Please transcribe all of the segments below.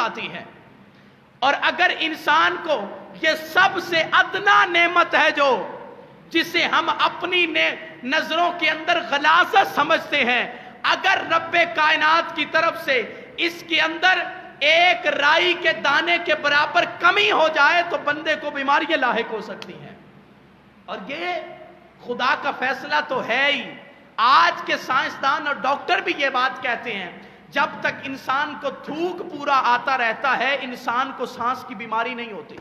آتی ہے۔ اور اگر انسان کو یہ سب سے ادنا نعمت ہے جو جسے ہم اپنی نظروں کے اندر غلاظت سمجھتے ہیں، اگر رب کائنات کی طرف سے اس کے اندر ایک رائی کے دانے کے برابر کمی ہو جائے تو بندے کو بیماریاں لاحق ہو سکتی ہیں۔ اور یہ خدا کا فیصلہ تو ہے ہی۔ آج کے سائنسدان اور ڈاکٹر بھی یہ بات کہتے ہیں، جب تک انسان کو تھوک پورا آتا رہتا ہے انسان کو سانس کی بیماری نہیں ہوتی۔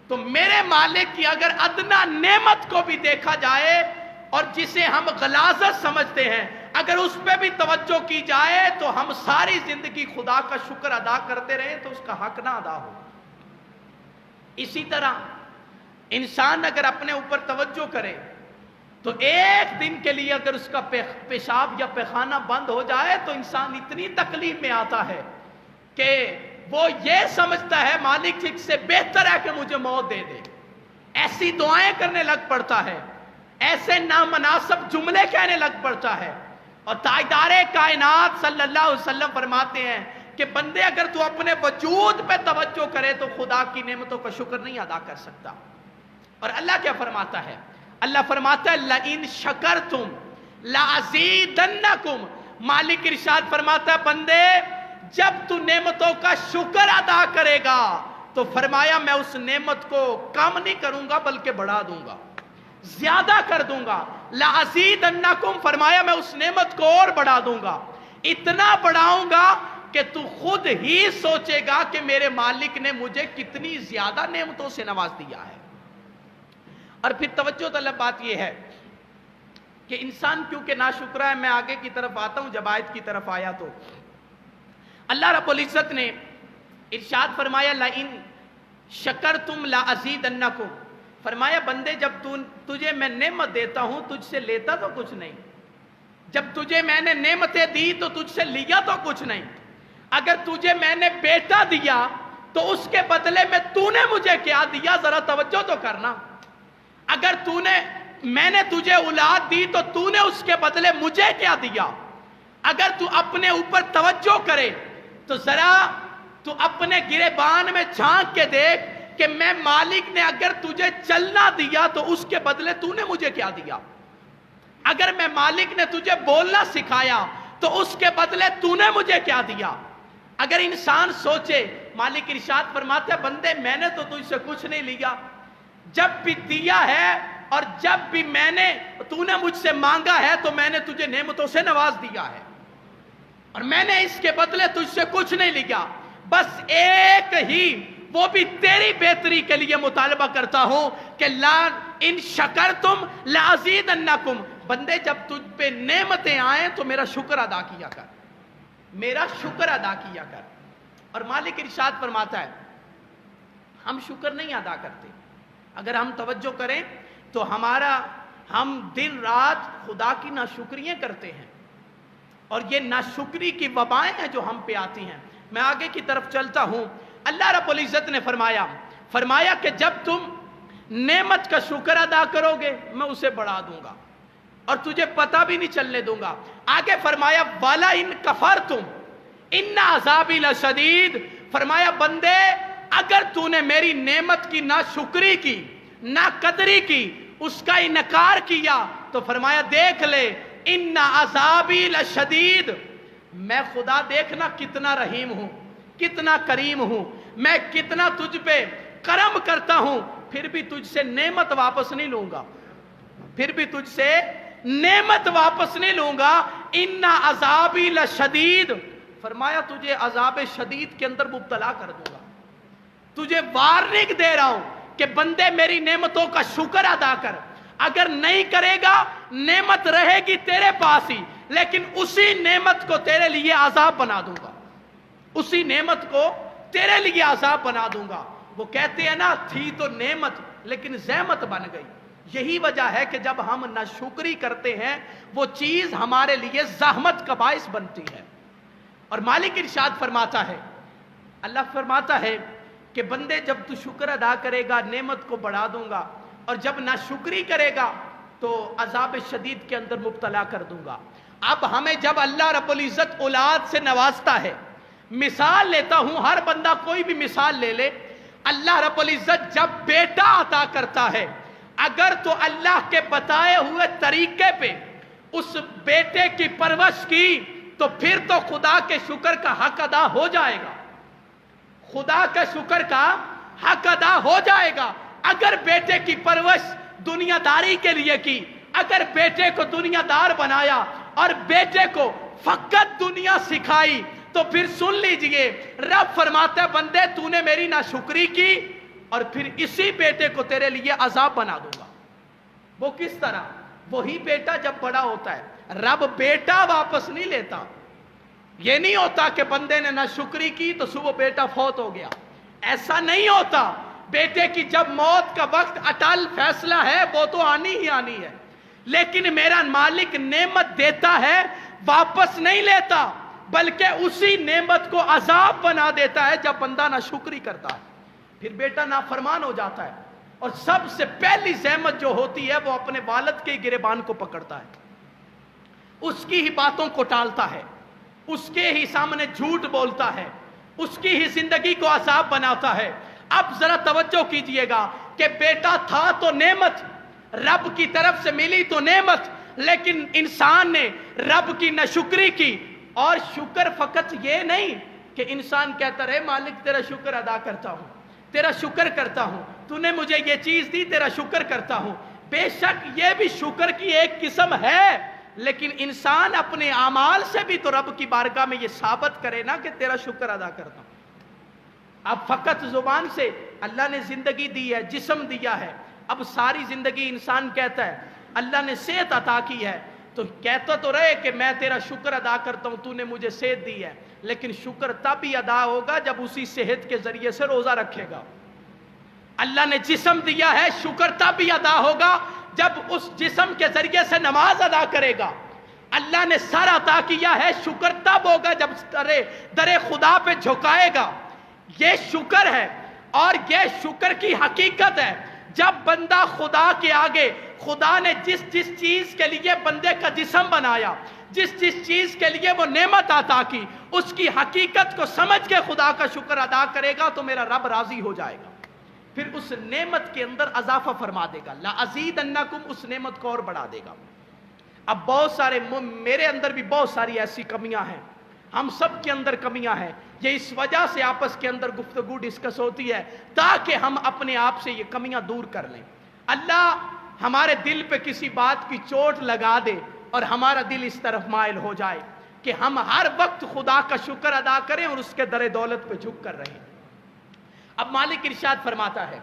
تو میرے مالک کی اگر ادنا نعمت کو بھی دیکھا جائے اور جسے ہم غلاظت سمجھتے ہیں، اگر اس پہ بھی توجہ کی جائے تو ہم ساری زندگی خدا کا شکر ادا کرتے رہیں تو اس کا حق نہ ادا ہو۔ اسی طرح انسان اگر اپنے اوپر توجہ کرے تو ایک دن کے لیے اگر اس کا پیشاب یا پیخانہ بند ہو جائے تو انسان اتنی تکلیف میں آتا ہے کہ وہ یہ سمجھتا ہے مالک سے بہتر ہے کہ مجھے موت دے دے، ایسی دعائیں کرنے لگ پڑتا ہے، ایسے نامناسب جملے کہنے لگ پڑتا ہے۔ اور تاجدار کائنات صلی اللہ علیہ وسلم فرماتے ہیں کہ بندے اگر تو اپنے وجود پہ توجہ کرے تو خدا کی نعمتوں کا شکر نہیں ادا کر سکتا۔ اور اللہ کیا فرماتا ہے؟ اللہ فرماتا ہے لَإِن شَكَرْتُمْ لَأَزِيدَنَّكُمْ۔ مالک ارشاد فرماتا ہے بندے جب تو نعمتوں کا شکر ادا کرے گا تو فرمایا میں اس نعمت کو کم نہیں کروں گا بلکہ بڑھا دوں گا، زیادہ کر دوں گا۔ لَأَزِيدَنَّكُمْ فرمایا میں اس نعمت کو اور بڑھا دوں گا، اتنا بڑھاؤں گا کہ تو خود ہی سوچے گا کہ میرے مالک نے مجھے کتنی زیادہ نعمتوں سے نواز دیا ہے۔ اور پھر توجہ طلب بات یہ ہے کہ انسان کیونکہ ناشکرا ہے، میں آگے کی طرف آتا ہوں، جب آیت کی طرف آیا تو اللہ رب العزت نے ارشاد فرمایا لَإِن شَكَرْتُمْ لَأَزِيدَنَّكُمْ۔ فرمایا بندے جب تجھے میں نعمت دیتا ہوں تجھ سے لیتا تو کچھ نہیں، جب تجھے میں نے نعمتیں دی تو تجھ سے لیا تو کچھ نہیں۔ اگر تجھے میں نے بیٹا دیا تو اس کے بدلے میں تو نے مجھے کیا دیا، ذرا توجہ تو کرنا۔ اگر میں نے تجھے اولاد دی تو نے اس کے بدلے مجھے کیا دیا۔ اگر تو اپنے اوپر توجہ کرے تو ذرا تو اپنے گریبان میں جھانک کے دیکھ کہ میں مالک نے اگر تجھے چلنا دیا تو اس کے بدلے تو نے مجھے کیا دیا۔ اگر میں مالک نے تجھے بولنا سکھایا تو اس کے بدلے تو نے مجھے کیا دیا۔ اگر انسان سوچے، مالک ارشاد فرماتا ہے بندے میں نے تو تجھ سے کچھ نہیں لیا، جب بھی دیا ہے اور جب بھی تو نے مجھ سے مانگا ہے تو میں نے تجھے نعمتوں سے نواز دیا ہے، اور میں نے اس کے بدلے تجھ سے کچھ نہیں لیا، بس ایک ہی وہ بھی تیری بہتری کے لیے مطالبہ کرتا ہوں کہ ان شکرتم لازیدنکم۔ بندے جب تجھ پہ نعمتیں آئیں تو میرا شکر ادا کیا کر، میرا شکر ادا کیا کر۔ اور مالک ارشاد فرماتا ہے ہم شکر نہیں ادا کرتے۔ اگر ہم توجہ کریں تو ہم دن رات خدا کی ناشکریاں کرتے ہیں، اور یہ ناشکری کی وبائیں ہیں جو ہم پہ آتی ہیں۔ میں آگے کی طرف چلتا ہوں۔ اللہ رب العزت نے فرمایا کہ جب تم نعمت کا شکر ادا کرو گے میں اسے بڑھا دوں گا اور تجھے پتہ بھی نہیں چلنے دوں گا۔ آگے فرمایا وَلَئِن كَفَرْتُمْ إِنَّ عَذَابِي لَشَدِيدٌ۔ فرمایا بندے اگر تو نے میری نعمت کی ناشکری کی، ناقدری کی، اس کا انکار کیا تو فرمایا دیکھ لے ان عذابی لشدید، میں خدا دیکھنا کتنا رحیم ہوں، کتنا کریم ہوں، میں کتنا تجھ پہ کرم کرتا ہوں، پھر بھی تجھ سے نعمت واپس نہیں لوں گا، پھر بھی تجھ سے نعمت واپس نہیں لوں گا۔ ان عذابی لشدید، فرمایا تجھے عذاب شدید کے اندر مبتلا کر دوں گا۔ تجھے وارننگ دے رہا ہوں کہ بندے میری نعمتوں کا شکر ادا کر، اگر نہیں کرے گا نعمت رہے گی تیرے پاس ہی، لیکن اسی نعمت کو تیرے لیے عذاب بنا دوں گا، اسی نعمت کو تیرے لیے عذاب بنا دوں گا۔ وہ کہتے ہیں نا تھی تو نعمت لیکن زحمت بن گئی۔ یہی وجہ ہے کہ جب ہم ناشکری کرتے ہیں وہ چیز ہمارے لیے زحمت کا باعث بنتی ہے۔ اور مالک ارشاد فرماتا ہے، اللہ فرماتا ہے کہ بندے جب تو شکر ادا کرے گا نعمت کو بڑھا دوں گا، اور جب ناشکری کرے گا تو عذاب شدید کے اندر مبتلا کر دوں گا۔ اب ہمیں جب اللہ رب العزت اولاد سے نوازتا ہے، مثال لیتا ہوں, ہر بندہ کوئی بھی مثال لے لے. اللہ رب العزت جب بیٹا عطا کرتا ہے, اگر تو اللہ کے بتائے ہوئے طریقے پہ اس بیٹے کی پرورش کی تو پھر تو خدا کے شکر کا حق ادا ہو جائے گا, خدا کا شکر کا حق ادا ہو جائے گا. اگر بیٹے کی پرورش دنیا داری کے لیے کی, اگر بیٹے کو دنیا دار بنایا اور بیٹے کو فقط دنیا سکھائی, تو پھر سن لیجئے رب فرماتا ہے بندے تو نے میری ناشکری کی اور پھر اسی بیٹے کو تیرے لیے عذاب بنا دوں گا. وہ کس طرح؟ وہی بیٹا جب بڑا ہوتا ہے, رب بیٹا واپس نہیں لیتا. یہ نہیں ہوتا کہ بندے نے ناشکری کی تو صبح بیٹا فوت ہو گیا, ایسا نہیں ہوتا. بیٹے کی جب موت کا وقت اٹل فیصلہ ہے وہ تو آنی ہی آنی ہے, لیکن میرا مالک نعمت دیتا ہے واپس نہیں لیتا, بلکہ اسی نعمت کو عذاب بنا دیتا ہے جب بندہ ناشکری کرتا ہے. پھر بیٹا نافرمان ہو جاتا ہے, اور سب سے پہلی زحمت جو ہوتی ہے وہ اپنے والد کے گریبان کو پکڑتا ہے, اس کی ہی باتوں کو ٹالتا ہے, اس کے ہی سامنے جھوٹ بولتا ہے, اس کی ہی زندگی کو عذاب بناتا ہے. اب ذرا توجہ کیجئے گا کہ بیٹا تھا تو نعمت, رب کی طرف سے ملی تو نعمت, لیکن انسان نے رب کی ناشکری کی. اور شکر فقط یہ نہیں کہ انسان کہتا رہے مالک تیرا شکر ادا کرتا ہوں, تیرا شکر کرتا ہوں, تو نے مجھے یہ چیز دی تیرا شکر کرتا ہوں. بے شک یہ بھی شکر کی ایک قسم ہے, لیکن انسان اپنے اعمال سے بھی تو رب کی بارگاہ میں یہ ثابت کرے نا کہ تیرا شکر ادا کرتا ہوں. اب فقط زبان سے اللہ نے زندگی دی ہے, جسم دیا ہے, اب ساری زندگی انسان کہتا ہے اللہ نے صحت عطا کی ہے تو کہتا تو رہے کہ میں تیرا شکر ادا کرتا ہوں, تو نے مجھے صحت دی ہے, لیکن شکر تب ہی ادا ہوگا جب اسی صحت کے ذریعے سے روزہ رکھے گا. اللہ نے جسم دیا ہے, شکر تب ہی ادا ہوگا جب اس جسم کے ذریعے سے نماز ادا کرے گا. اللہ نے سر عطا کیا ہے, شکر تب ہوگا جب در خدا پہ جھکائے گا. یہ شکر ہے, اور یہ شکر کی حقیقت ہے. جب بندہ خدا کے آگے, خدا نے جس جس چیز کے لیے بندے کا جسم بنایا, جس جس چیز کے لیے وہ نعمت عطا کی, اس کی حقیقت کو سمجھ کے خدا کا شکر ادا کرے گا تو میرا رب راضی ہو جائے گا. پھر اس نعمت کے اندر اضافہ فرما دے گا, لَأَزِيدَنَّكُمْ, اس نعمت کو اور بڑھا دے گا. اب بہت سارے, میرے اندر بھی بہت ساری ایسی کمیاں ہیں, ہم سب کے اندر کمیاں ہیں. یہ اس وجہ سے آپس کے اندر گفتگو ڈسکس ہوتی ہے تاکہ ہم اپنے آپ سے یہ کمیاں دور کر لیں. اللہ ہمارے دل پہ کسی بات کی چوٹ لگا دے اور ہمارا دل اس طرف مائل ہو جائے کہ ہم ہر وقت خدا کا شکر ادا کریں اور اس کے در دولت پہ جھک کر رہیں. اب مالک ارشاد فرماتا ہے,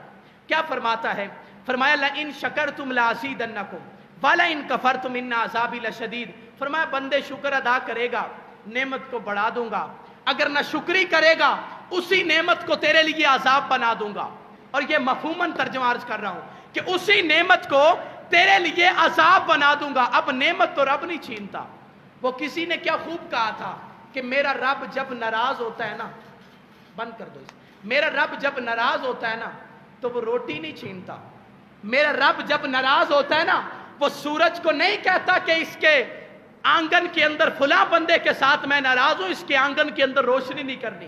کیا فرماتا ہے؟ فرمایا لَإِن شَكَرْتُمْ لَأَزِيدَنَّكُمْ وَلَئِن كَفَرْتُمْ إِنَّ عَذَابِي لَشَدِيدٌ. فرمایا بندے شکر ادا کرے گا نعمت کو بڑھا دوں گا, اگر نہ شکری کرے گا اسی نعمت کو تیرے لیے عذاب بنا دوں گا. اور یہ مفہوماً ترجمہ عرض کر رہا ہوں کہ اسی نعمت کو تیرے لیے عذاب بنا دوں گا. اب نعمت تو رب نہیں چھینتا. وہ کسی نے کیا خوب کہا تھا کہ میرا رب جب ناراض ہوتا ہے نا, بند کر دو اسے, میرا رب جب ناراض ہوتا ہے نا تو وہ روٹی نہیں چھینتا. میرا رب جب ناراض ہوتا ہے نا وہ سورج کو نہیں کہتا کہ اس کے آنگن کے اندر فلاں بندے کے ساتھ میں ناراض ہوں, اس کے آنگن کے اندر روشنی نہیں کرنی.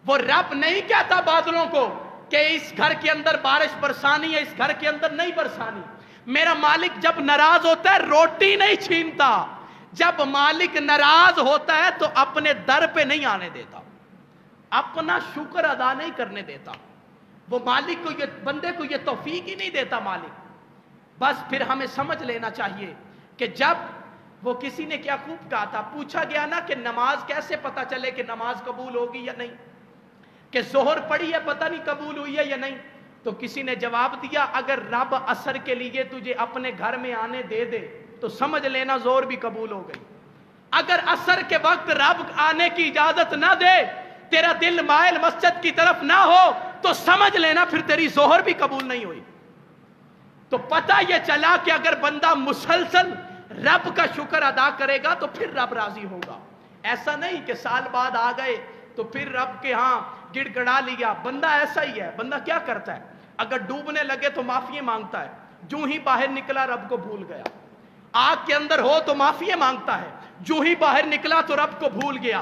وہ رب نہیں کہتا بادلوں کو کہ اس گھر کے اندر بارش برسانی ہے, اس گھر کے اندر نہیں برسانی. میرا مالک جب ناراض ہوتا ہے روٹی نہیں چھینتا. جب مالک ناراض ہوتا ہے تو اپنے در پہ نہیں آنے دیتا, اپنا شکر ادا نہیں کرنے دیتا. وہ مالک کو, یہ بندے کو یہ توفیق ہی نہیں دیتا مالک. بس پھر ہمیں سمجھ لینا چاہیے کہ جب وہ کسی نے کیا خوب کہا تھا, پوچھا گیا نا کہ نماز کیسے پتا چلے کہ نماز قبول ہوگی یا نہیں, کہ ظہر پڑھی ہے پتہ نہیں قبول ہوئی ہے یا نہیں. تو کسی نے جواب دیا اگر رب عصر کے لیے تجھے اپنے گھر میں آنے دے دے تو سمجھ لینا ظہر بھی قبول ہو گئی. اگر عصر کے وقت رب آنے کی اجازت نہ دے, تیرا دل مائل مسجد کی طرف نہ ہو تو سمجھ لینا پھر تیری ظہر بھی قبول نہیں ہوئی. تو پتہ یہ چلا کہ اگر بندہ مسلسل رب کا شکر ادا کرے گا تو پھر رب راضی ہوگا. ایسا نہیں کہ سال بعد آ گئے تو پھر رب کے ہاں گڑ گڑا لیا. بندہ ایسا ہی ہے, بندہ کیا کرتا ہے, اگر ڈوبنے لگے تو معافی مانگتا ہے, جو ہی باہر نکلا رب کو بھول گیا. آگ کے اندر ہو تو معافی مانگتا ہے, جو ہی باہر نکلا تو رب کو بھول گیا.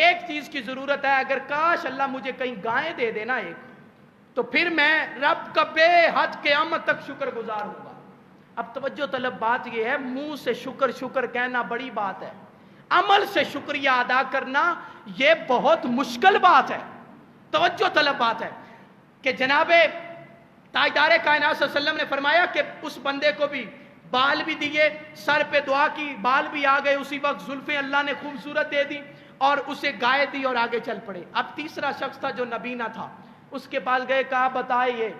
ایک چیز کی ضرورت ہے, اگر کاش اللہ مجھے کہیں گائے دے دینا ایک, تو پھر میں رب کا بے حد قیامت تک شکر گزار ہوں گا. اب توجہ طلب بات یہ ہے, منہ سے شکر شکر کہنا بڑی بات ہے, عمل سے شکریہ ادا کرنا یہ بہت مشکل بات ہے. توجہ طلب بات ہے کہ جناب تاجدار کائنات صلی اللہ علیہ وسلم نے فرمایا کہ اس بندے کو بھی بال بھی دیے, سر پہ دعا کی, بال بھی آ گئے, اسی وقت زلفیں اللہ نے خوبصورت دے دی اور اسے گائے دی اور آگے چل پڑے. اب تیسرا شخص تھا جو نبینا تھا, اس کے پاس گئے, کہا بتائیے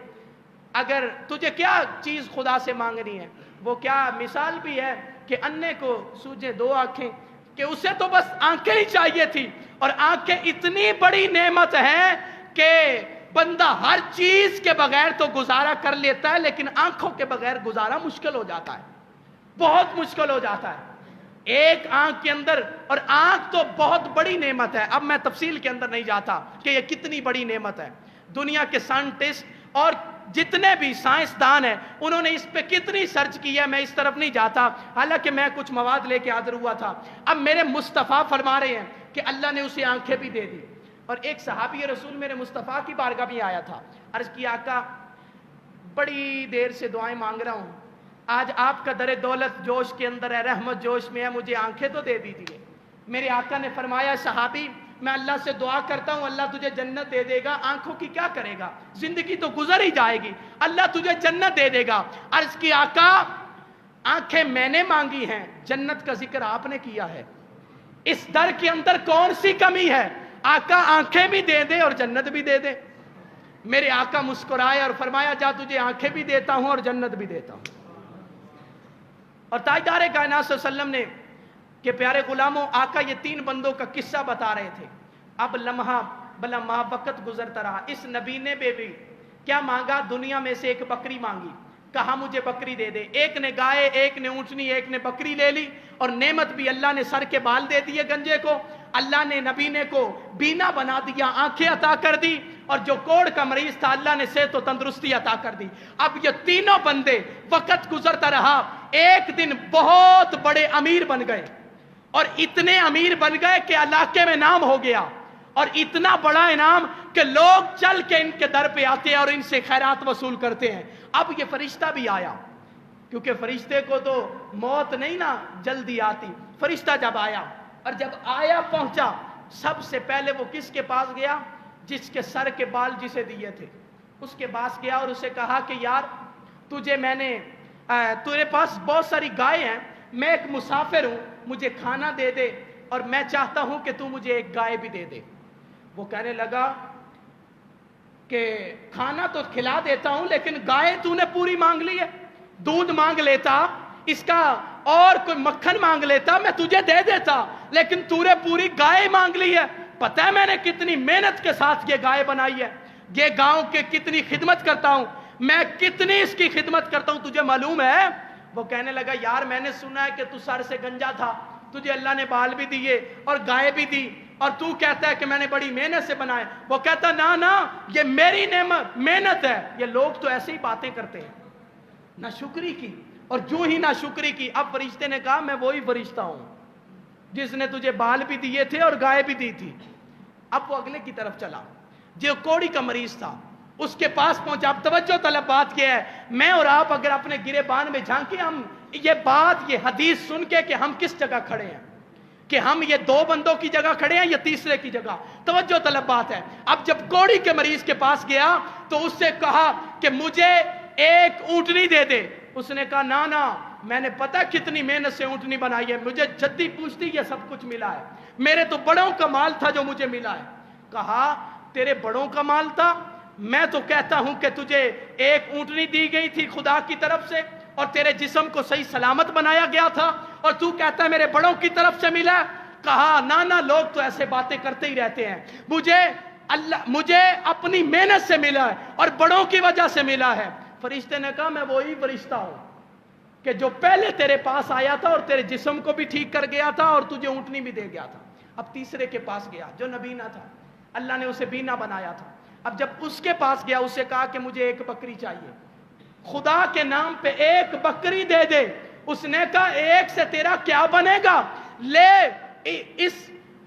اگر تجھے کیا چیز خدا سے مانگنی ہے. وہ کیا مثال بھی ہے کہ انے کو سوجے دو آنکھیں, کہ اسے تو بس آنکھیں ہی چاہیے تھی, اور آنکھیں اتنی بڑی نعمت ہے کہ بندہ ہر چیز کے بغیر تو گزارا کر لیتا ہے, لیکن آنکھوں کے بغیر گزارا مشکل ہو جاتا ہے, بہت مشکل ہو جاتا ہے. ایک آنکھ کے اندر, اور آنکھ تو بہت بڑی نعمت ہے. اب میں تفصیل کے اندر نہیں جاتا کہ یہ کتنی بڑی نعمت ہے. دنیا کے سائنٹسٹ اور جتنے بھی سائنسدان ہیں انہوں نے اس پہ کتنی سرچ کی ہے, میں اس طرف نہیں جاتا, حالانکہ میں کچھ مواد لے کے حاضر ہوا تھا. اب میرے مصطفیٰ فرما رہے ہیں کہ اللہ نے اسے آنکھیں بھی دے دی. اور ایک صحابی رسول میرے مصطفیٰ کی بارگاہ بھی آیا تھا, عرض کی آقا بڑی دیر سے دعائیں مانگ رہا ہوں, آج آپ کا در دولت جوش کے اندر ہے, رحمت جوش میں ہے, مجھے آنکھیں تو دے دیجیے. میرے آقا نے فرمایا صحابی میں اللہ سے دعا کرتا ہوں اللہ تجھے جنت دے دے گا, آنکھوں کی کیا کرے گا, زندگی تو گزر ہی جائے گی, اللہ تجھے جنت دے دے گا. عرض کی آقا آنکھیں میں نے مانگی ہیں, جنت کا ذکر آپ نے کیا ہے, اس در کے اندر کون سی کمی ہے. آقا آنکھیں بھی دے دے اور جنت بھی دے دے. میرے آقا مسکرائے اور فرمایا جا تجھے آنکھیں بھی دیتا ہوں اور جنت بھی دیتا ہوں. اور تاجدار کائنات صلی اللہ علیہ وسلم نے کہ پیارے غلاموں, آقا یہ تین بندوں کا قصہ بتا رہے تھے. اب لمحہ بلمحہ وقت گزرتا رہا. اس نبی نے بھی کیا مانگا, دنیا میں سے ایک بکری مانگی, کہا مجھے بکری دے دے. ایک نے گائے, ایک نے اونٹنی, ایک نے بکری لے لی, اور نعمت بھی اللہ نے سر کے بال دے دیے گنجے کو, اللہ نے نبینے کو بینا بنا دیا, آنکھیں عطا کر دی, اور جو کوڑ کا مریض تھا اللہ نے صحت و تندرستی عطا کر دی. اب یہ تینوں بندے وقت گزرتا رہا, ایک دن بہت بڑے امیر بن گئے, اور اتنے امیر بن گئے کہ علاقے میں نام ہو گیا, اور اتنا بڑا انعام کہ لوگ چل کے ان کے در پہ آتے ہیں اور ان سے خیرات وصول کرتے ہیں. اب یہ فرشتہ بھی آیا, کیونکہ فرشتے کو تو موت نہیں نا جلدی آتی. فرشتہ جب آیا, اور جب آیا پہنچا, سب سے پہلے وہ کس کے پاس گیا, جس کے سر کے بال جسے دیے تھے, اس کے پاس گیا اور اسے کہا کہ یار تجھے میں نے تیرے پاس بہت ساری گائے ہیں, میں ایک مسافر ہوں, مجھے کھانا دے دے, اور میں چاہتا ہوں کہ تو مجھے ایک گائے بھی دے دے. وہ کہنے لگا کہ کھانا تو کھلا دیتا ہوں, لیکن گائے تو نے پوری مانگ لی ہے, دودھ مانگ لیتا, اس کا اور کوئی مکھن مانگ لیتا, میں تجھے دے دیتا, لیکن تو نے پوری گائے مانگ لی ہے. پتہ ہے میں نے کتنی محنت کے ساتھ یہ گائے بنائی ہے, یہ گاؤں کے کتنی خدمت کرتا ہوں, میں کتنی اس کی خدمت کرتا ہوں, تجھے معلوم ہے. وہ کہنے لگا یار میں نے سنا ہے کہ تو سر سے گنجا تھا, تجھے اللہ نے بال بھی دیے اور گائے بھی دی, اور تو کہتا ہے کہ میں نے بڑی محنت سے بنائے. وہ کہتا نا یہ میری نعمت محنت ہے. یہ لوگ تو ایسی ہی باتیں کرتے ہیں, نہ شکری کی, اور جو ہی نہ شکری کی. اب فرشتے نے کہا میں وہی فرشتہ ہوں جس نے تجھے بال بھی دیے تھے اور گائے بھی دی تھی. اب وہ اگلے کی طرف چلا, جو کوڑی کا مریض تھا اس کے پاس پہنچا. اب توجہ طلب بات یہ ہے, میں اور آپ اگر اپنے گریبان میں جھانکیں, ہم یہ بات یہ حدیث سن کے کہ ہم کس جگہ کھڑے ہیں, کہ ہم یہ دو بندوں کی جگہ کھڑے ہیں یا تیسرے کی جگہ. توجہ طلب بات ہے. اب جب کوڑی کے مریض کے پاس گیا تو اس سے کہا کہ مجھے ایک اونٹنی دے دے. اس نے کہا نا میں نے پتہ کتنی محنت سے اونٹنی بنائی ہے, مجھے جدی پوچھتی یہ سب کچھ ملا ہے, میرے تو بڑوں کا مال تھا جو مجھے ملا ہے. کہا تیرے بڑوں کا مال تھا, میں تو کہتا ہوں کہ تجھے ایک اونٹنی دی گئی تھی خدا کی طرف سے, اور تیرے جسم کو صحیح سلامت بنایا گیا تھا, اور تو کہتا ہے میرے بڑوں کی طرف سے ملا. کہا نا لوگ تو ایسے باتیں کرتے ہی رہتے ہیں, مجھے اپنی محنت سے ملا ہے اور بڑوں کی وجہ سے ملا ہے. فرشتے نے کہا میں وہی فرشتہ ہوں کہ جو پہلے تیرے پاس آیا تھا اور تیرے جسم کو بھی ٹھیک کر گیا تھا اور تجھے اونٹنی بھی دے گیا تھا. اب تیسرے کے پاس گیا جو نبینا تھا, اللہ نے اسے بینا بنایا تھا. اب جب اس کے پاس گیا اسے کہا کہ مجھے ایک بکری چاہیے, خدا کے نام پہ ایک بکری دے دے. اس نے کہا ایک سے تیرا کیا بنے گا, لے اس